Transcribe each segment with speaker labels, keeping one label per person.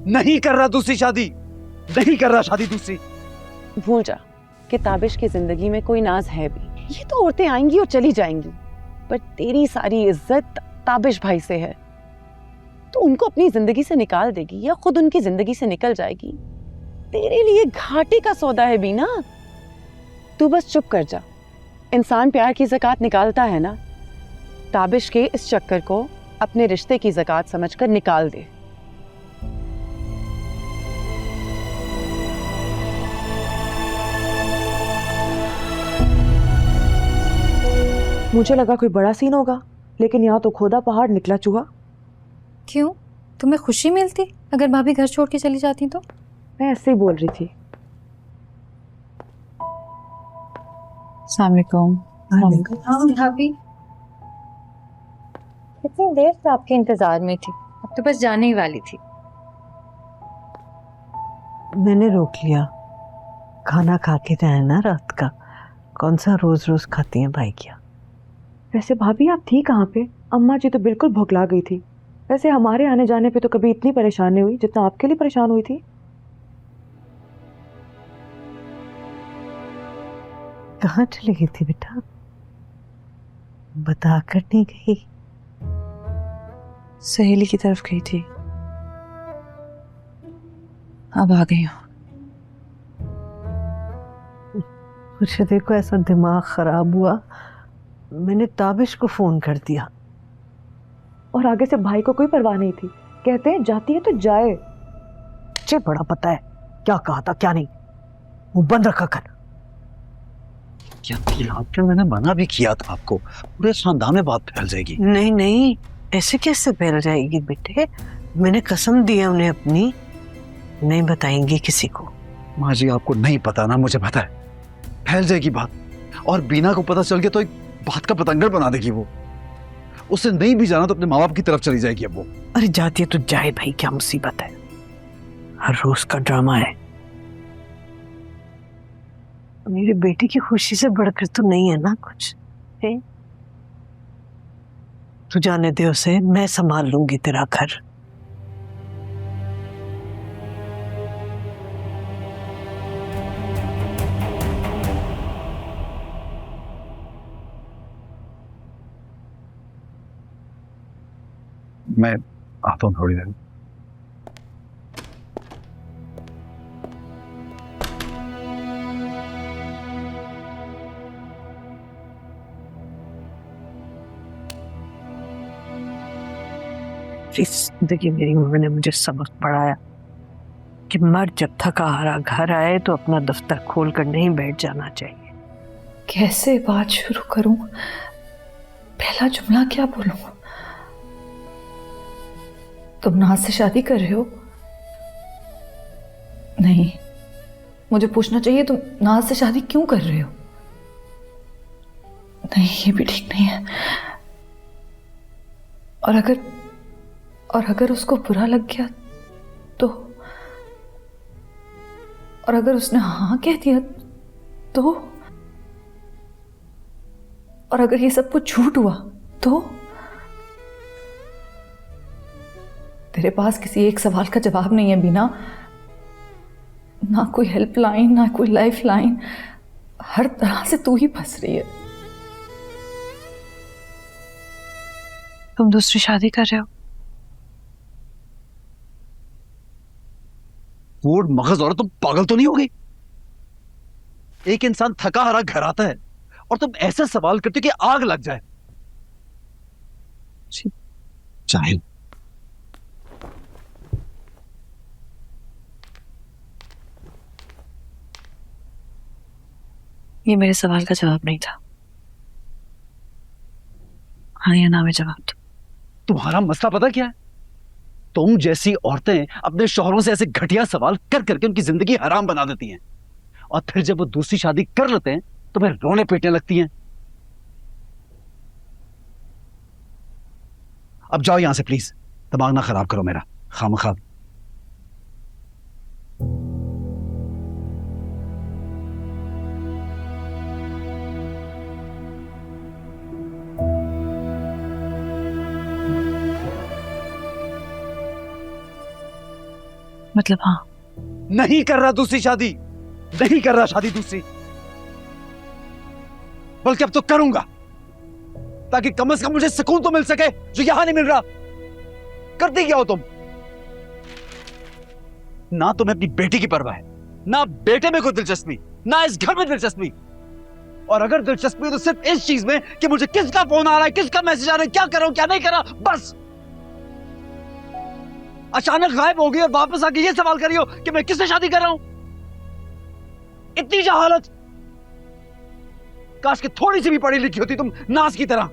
Speaker 1: नहीं कर रहा दूसरी शादी, नहीं कर रहा शादी दूसरी।
Speaker 2: भूल जा कि ताबिश की जिंदगी में कोई नाज है भी। ये तो औरतें आएंगी और चली जाएंगी, पर तेरी सारी इज्जत ताबिश भाई से है। तो उनको अपनी जिंदगी से निकाल देगी या खुद उनकी जिंदगी से निकल जाएगी, तेरे लिए घाटे का सौदा है बीना। तू बस चुप कर जा। इंसान प्यार की ज़कात निकालता है ना, ताबिश के इस चक्कर को अपने रिश्ते की ज़कात समझकर निकाल दे।
Speaker 3: मुझे लगा कोई बड़ा सीन होगा, लेकिन यहाँ तो खोदा पहाड़ निकला चूहा।
Speaker 4: क्यों, तुम्हें खुशी मिलती अगर भाभी घर छोड़ के चली जाती तो?
Speaker 3: मैं ऐसे ही बोल रही थी।
Speaker 4: अस्सलाम वालेकुम। भाभी कितनी देर से आपके इंतजार में थी, अब तो बस जाने ही वाली थी।
Speaker 5: मैंने रोक लिया, खाना खा के जाए ना रात का, कौन सा रोज रोज खाती हैं भाई क्या।
Speaker 3: वैसे भाभी आप थी कहाँ पे? अम्मा जी तो बिल्कुल भुखला गई थी। वैसे हमारे आने जाने पे तो कभी इतनी परेशान नहीं हुई जितना आपके लिए परेशान हुई थी।
Speaker 5: कहाँ चली गई थी बेटा, बताकर नहीं गई?
Speaker 3: सहेली की तरफ गई थी, अब आ गई हूँ।
Speaker 5: मुझे देखो ऐसा दिमाग खराब हुआ, मैंने ताबिश को फोन कर दिया।
Speaker 3: और आगे से भाई को कोई परवाह नहीं थी, कहते हैं जाती है तो जाए।
Speaker 5: मुझे बड़ा पता है क्या कहा था क्या नहीं, वो बंद रखा कर।
Speaker 1: क्या आपके, मैंने मना भी किया था आपको, पूरे खानदान में बात फैल जाएगी।
Speaker 5: नहीं नहीं, ऐसे कैसे फैल जाएगी बेटे, मैंने कसम दी है उन्हें अपनी, नहीं बताएंगी किसी को।
Speaker 1: माँ जी आपको नहीं पता ना, मुझे पता है, फैल जाएगी बात, और बीना को पता चल गया तो एक बात का पतंगड़ बना देगी वो। उसे नहीं भी जाना तो अपने माँ बाप की तरफ चली जाएगी अब वो।
Speaker 5: अरे जाती है तो जाए भाई, क्या मुसीबत है, हर रोज का ड्रामा है। मेरी बेटी की खुशी से बढ़कर तो नहीं है ना कुछ है? तू जाने दे उसे, मैं संभाल लूंगी तेरा घर।
Speaker 1: मैं आता हूँ थोड़ी देर।
Speaker 5: इस जिंदगी मेरी मम्मी ने मुझे सबक पढ़ाया कि मर्द जब थका हारा घर आए तो अपना दफ्तर खोल कर नहीं बैठ जाना चाहिए।
Speaker 4: कैसे बात शुरू करूं, पहला जुमला क्या बोलूं? तुम नाज से शादी कर रहे हो? नहीं, मुझे पूछना चाहिए तुम नाज से शादी क्यों कर रहे हो? नहीं, ये भी ठीक नहीं है। और अगर उसको बुरा लग गया तो, और अगर उसने हाँ कह दिया तो, और अगर ये सब कुछ झूठ हुआ तो? तेरे पास किसी एक सवाल का जवाब नहीं है बीना, ना कोई हेल्पलाइन, ना कोई लाइफ लाइन, हर तरह से तू ही फंस रही है।
Speaker 3: तुम दूसरी शादी कर रहे हो?
Speaker 1: फूड मगज औरत, तुम पागल तो नहीं हो गई? एक इंसान थका हारा घर आता है और तुम ऐसे सवाल करते हो कि आग लग जाए। जाहिल।
Speaker 3: ये मेरे सवाल का जवाब नहीं था। हाँ या ना में जवाब दो।
Speaker 1: तुम्हारा मसला पता क्या है? तुम जैसी औरतें अपने शौहरों से ऐसे घटिया सवाल कर करके उनकी जिंदगी हराम बना देती हैं, और फिर जब वो दूसरी शादी कर लेते हैं तो फिर रोने पीटने लगती हैं। अब जाओ यहां से प्लीज, दिमाग ना खराब करो मेरा खामखा।
Speaker 6: मतलब हाँ,
Speaker 1: नहीं कर रहा दूसरी शादी, नहीं कर रहा शादी दूसरी, बल्कि अब तो करूंगा, ताकि कम से कम मुझे सुकून तो मिल सके जो यहां नहीं मिल रहा। करती क्या हो तुम? ना तुम्हें अपनी बेटी की परवाह है, ना बेटे में कोई दिलचस्पी, ना इस घर में दिलचस्पी, और अगर दिलचस्पी है तो सिर्फ इस चीज में कि मुझे किसका फोन आ रहा है, किसका मैसेज आ रहा है, क्या कर रहा हूं क्या नहीं कर रहा, बस। अचानक गायब हो गई और वापस आके ये सवाल कर रही हो कि मैं किससे शादी कर रहा हूं। इतनी जहालत, काश कि थोड़ी सी भी पढ़ी लिखी होती तुम नाज की तरह।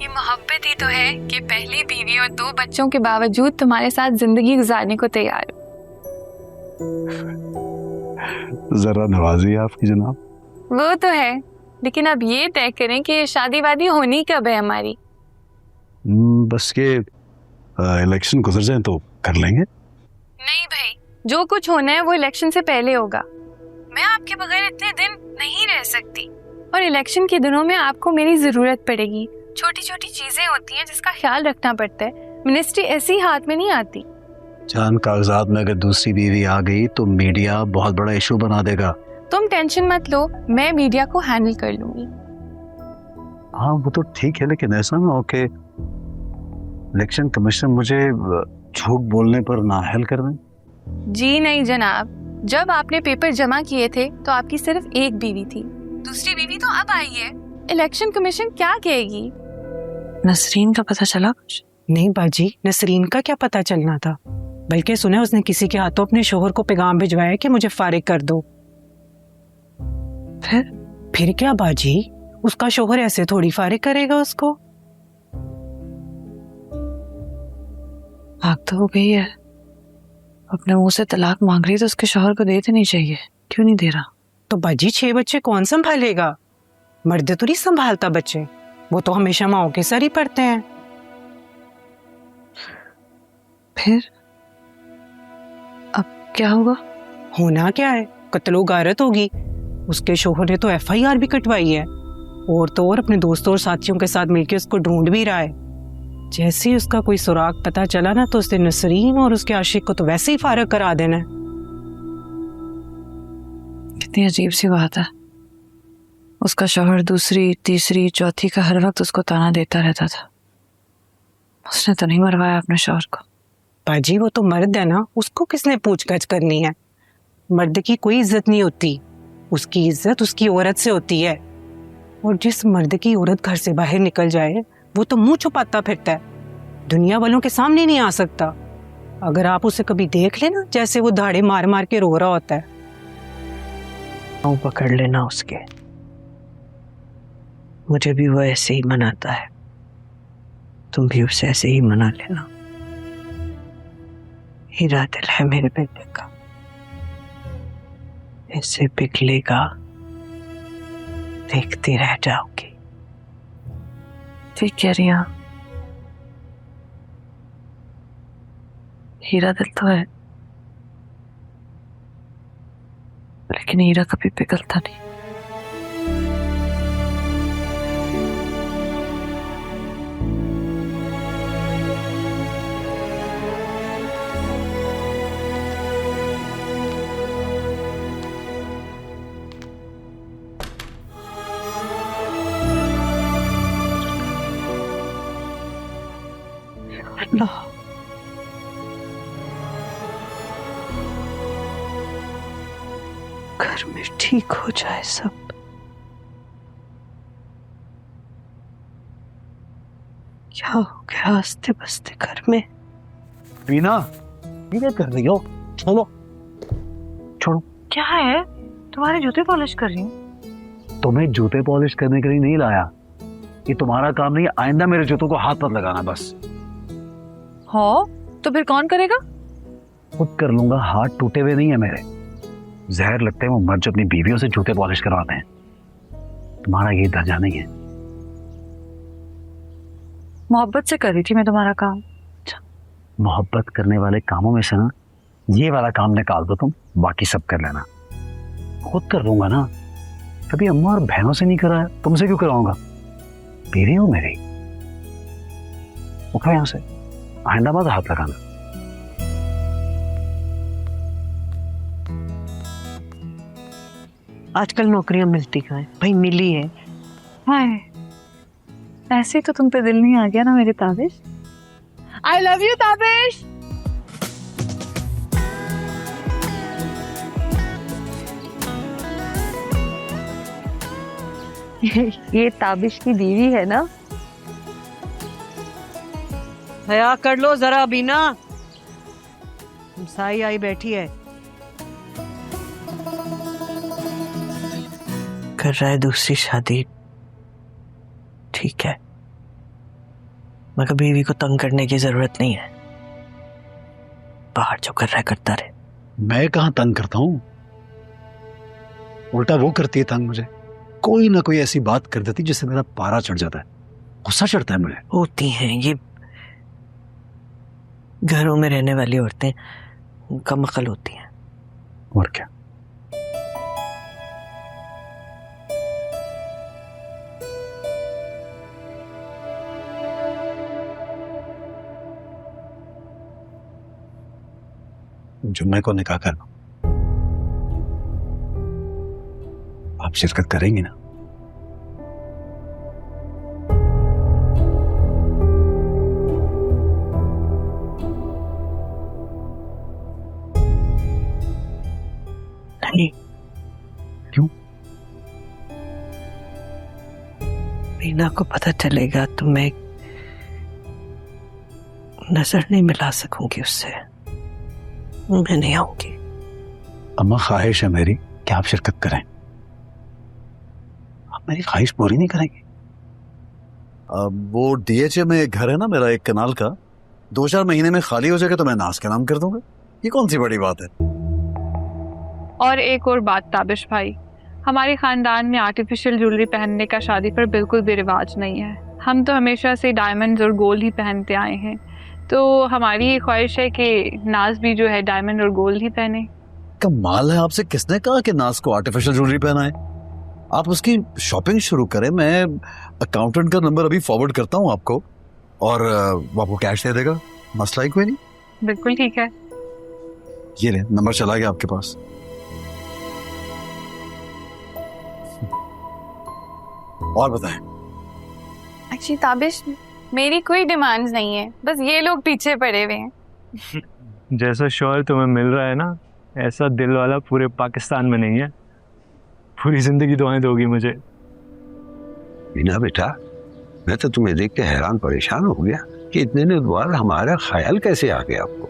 Speaker 7: ये मोहब्बत ही तो है कि पहली बीवी और 2 बच्चों के बावजूद तुम्हारे साथ जिंदगी गुजारने को तैयार हूं।
Speaker 1: जरा नवाजी आपकी जनाब।
Speaker 7: वो तो है, लेकिन अब ये तय करें कि ये शादी वादी होनी कब है हमारी।
Speaker 1: बस के इलेक्शन गुजर जाए तो कर लेंगे।
Speaker 7: नहीं भाई, जो कुछ होना है वो इलेक्शन से पहले होगा। मैं आपके बगैर इतने दिन नहीं रह सकती, और इलेक्शन के दिनों में आपको मेरी जरूरत पड़ेगी। छोटी छोटी चीजें होती हैं जिसका ख्याल रखना पड़ता है। मिनिस्ट्री ऐसी हाथ में नहीं आती।
Speaker 1: जान, कागजात में अगर दूसरी बीवी आ गई तो मीडिया बहुत बड़ा इशू बना देगा।
Speaker 7: तुम टेंशन मत लो, मैं मीडिया को हैंडल कर लूंगी।
Speaker 1: हाँ वो तो ठीक है, लेकिन ऐसा ना हो कि इलेक्शन कमीशन मुझे झूठ बोलने पर नाअहल कर दें।
Speaker 7: जी नहीं जनाब, जब आपने पेपर जमा किए थे तो आपकी सिर्फ एक बीवी थी, दूसरी बीवी तो अब आई है। इलेक्शन कमीशन क्या कहेगी?
Speaker 6: नसरीन का पता चला कुछ?
Speaker 8: नहीं बाजी, नसरीन का क्या पता चलना था, बल्कि सुना उसने किसी के हाथों अपने शोहर को पैगाम भिजवाया कि मुझे फारिग कर दो। फिर क्या बाजी, उसका शोहर ऐसे थोड़ी फारिग करेगा उसको।
Speaker 6: भाग तो हो गई है, अपने मुंह से तलाक मांग रही है तो उसके शोहर को दे देनी चाहिए, क्यों नहीं दे रहा?
Speaker 8: तो बाजी 6 बच्चे कौन संभालेगा? मर्द तो नहीं संभालता बच्चे, वो तो हमेशा माओ के सर ही पड़ते हैं।
Speaker 6: फिर अब क्या होगा?
Speaker 8: होना क्या है, कत्लो गारत होगी। उसके शोहर ने तो FIR भी कटवाई है, और तो और अपने दोस्तों और साथियों के साथ मिलकर उसको ढूंढ भी रहा है। जैसे ही उसका कोई सुराग पता चला ना तो उसने नसरीन और उसके आशिक को तो वैसे ही फारग करा देना है।
Speaker 6: कितनी अजीब सी बात है, उसका शौहर दूसरी तीसरी चौथी का हर वक्त उसको ताना देता रहता था। उसने तो नहीं मरवाया अपने शौहर को।
Speaker 8: बाजी वो तो मर्द है ना, उसको किसने पूछगछ करनी है। मर्द की कोई इज्जत नहीं होती, उसकी इज्जत उसकी औरत से होती है। और जिस मर्द की औरत घर से बाहर निकल जाए वो तो मुंह छुपाता फिरता है, दुनिया वालों के सामने नहीं आ सकता। अगर आप उसे कभी देख लेना जैसे वो धाड़े मार मार के रो रहा होता है,
Speaker 5: पाँव पकड़ लेना उसके, मुझे भी वो ऐसे ही मनाता है, तुम भी उसे ऐसे ही मना लेना। हीरा दिल है मेरे बेटे का, ऐसे पिघलेगा देखती रह जाओगी।
Speaker 6: ठीक कह रही हैं, हीरा दिल तो है, लेकिन हीरा कभी पिघलता नहीं।
Speaker 5: अल्लाह, घर में ठीक हो जाए सब। क्या हो गया हंसते बसते घर में?
Speaker 1: बीना, ये क्या कर रही हो? छोड़ो छोड़ो।
Speaker 6: क्या है, तुम्हारे जूते पॉलिश कर रही हूँ।
Speaker 1: तुम्हें जूते पॉलिश करने के लिए नहीं लाया, ये तुम्हारा काम नहीं, आइंदा मेरे जूतों को हाथ मत लगाना बस।
Speaker 6: हाँ तो फिर कौन करेगा?
Speaker 1: खुद कर लूंगा, हाथ टूटे हुए नहीं है मेरे। जहर लगते हैं वो मर्द जो अपनी बीवियों से जूते पॉलिश करवाते हैं, तुम्हारा ये दर्जा नहीं है।
Speaker 6: मोहब्बत से कर रही थी मैं तुम्हारा काम।
Speaker 1: मोहब्बत करने वाले कामों में से ना ये वाला काम निकाल दो तुम, बाकी सब कर लेना। खुद कर लूंगा ना, कभी अम्मा और बहनों से नहीं कराया, तुमसे क्यों कराऊंगा? बीवी हो मेरी। उठो यहां से, आइंदा मत हाथ लगाना।
Speaker 5: आजकल नौकरियां मिलती कहाँ हैं? भाई मिली है।
Speaker 6: हाय, ऐसे ही तो तुम पे दिल नहीं आ गया ना मेरे Tabish? I love you Tabish.
Speaker 5: ये ताबिश की बीवी है ना? हया कर लो जरा बीना, साई आई बैठी है। कर रहा है दूसरी शादी, ठीक है, मगर बीवी को तंग करने की जरूरत नहीं है। बाहर जो कर रहा है करता रहे।
Speaker 1: मैं कहां तंग करता हूं, उल्टा वो करती है तंग मुझे। कोई ना कोई ऐसी बात कर देती जिससे मेरा पारा चढ़ जाता है, गुस्सा चढ़ता है मुझे।
Speaker 5: होती हैं ये घरों में रहने वाली औरतें, कम अकल होती हैं।
Speaker 1: और क्या। जुम्मे को निकाह करना, आप शिरकत करेंगी ना?
Speaker 5: नहीं।
Speaker 1: क्यों?
Speaker 5: मीना को पता चलेगा तो मैं नजर नहीं मिला सकूंगी उससे, मैं नहीं आऊंगी।
Speaker 1: अम्मा ख्वाहिश है मेरी कि आप शिरकत करें, आप मेरी ख्वाहिश पूरी नहीं करेंगे।
Speaker 9: वो डीएचए में एक घर है ना मेरा, एक कनाल का, 2-4 महीने में खाली हो जाएगा तो मैं नाज का नाम कर दूंगा। ये कौन सी बड़ी बात है।
Speaker 7: और एक और बात ताबिश भाई, हमारे खानदान में आर्टिफिशियल ज्वेलरी पहनने का शादी पर बिल्कुल भी रिवाज नहीं है। हम तो हमेशा से डायमंड्स और गोल्ड ही पहनते आए हैं, तो हमारी ये ख्वाहिश है कि नाज भी जो है डायमंड और गोल्ड ही पहने।
Speaker 9: कमाल है, आपसे किसने कहा कि नाज को आर्टिफिशियल ज्वेलरी पहनाए। आप उसकी शॉपिंग शुरू करें, मैं अकाउंटेंट का नंबर अभी फॉरवर्ड करता हूँ आपको, और वो आपको कैश दे देगा, मसला ही कोई नहीं।
Speaker 7: बिल्कुल ठीक है।
Speaker 9: ये ले, नंबर चला गया आपके पास। और बताएं।
Speaker 7: एक्चुअली ताबिश, मेरी कोई डिमांड्स नहीं है, बस ये लोग पीछे पड़े हुए हैं।
Speaker 10: जैसा शौहर तुम्हें मिल रहा है ना, ऐसा दिल वाला पूरे पाकिस्तान में नहीं है। पूरी जिंदगी दुआएं दोगी मुझे।
Speaker 11: मीना बेटा, मैं तो तुम्हें देख के हैरान परेशान हो गया कि इतने दिन बाद हमारा ख्याल कैसे आ गया आपको।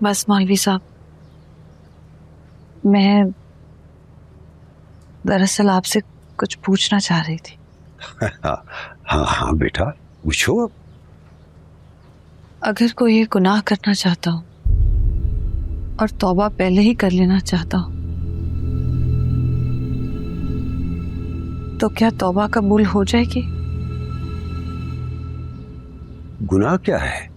Speaker 6: बस मौलवी साहब, मैं दरअसल आपसे कुछ पूछना चाह रही थी।
Speaker 11: हाँ हाँ बेटा, पूछो।
Speaker 6: अगर कोई ये गुनाह करना चाहता हो और तौबा पहले ही कर लेना चाहता हो, तो क्या तौबा कबूल हो जाएगी?
Speaker 11: गुनाह क्या है?